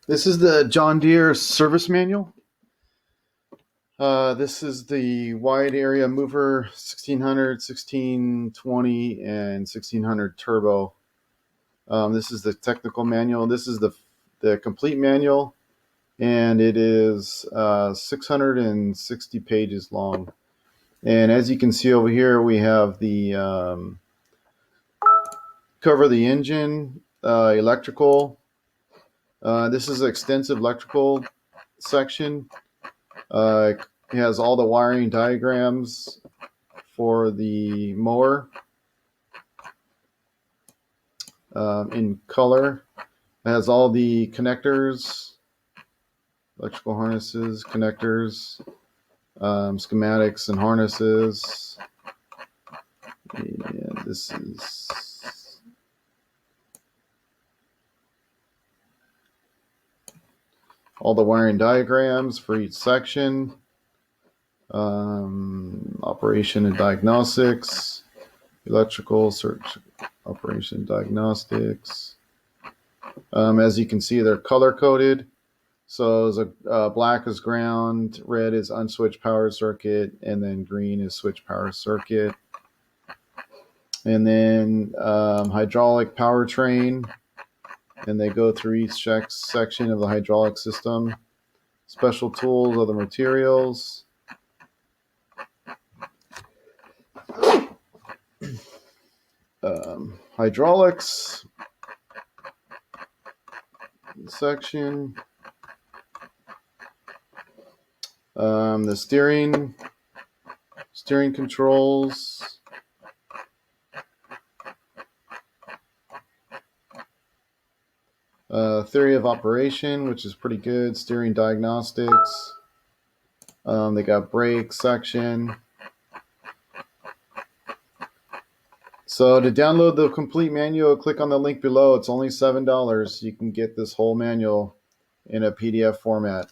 This is the John Deere service manual. This is the wide area mover 1600, 1620, and 1600 turbo. This is the technical manual. This is the complete manual, and it is 660 pages long. And as you can see over here, we have the cover the engine, electrical. This is an extensive electrical section. It has all the wiring diagrams for the mower in color. It has all the connectors, electrical harnesses, connectors, schematics and harnesses. And this is all the wiring diagrams for each section. Operation and diagnostics, electrical search, operation diagnostics. As you can see, they're color coded. So black is ground, red is unswitched power circuit, and then green is switched power circuit. And then hydraulic powertrain, and they go through each section of the hydraulic system. Special tools, other materials. Hydraulics section. The steering controls. Theory of operation, which is pretty good. Steering diagnostics. They got brake section. So to download the complete manual, click on the link below. It's only $7. You can get this whole manual in a PDF format.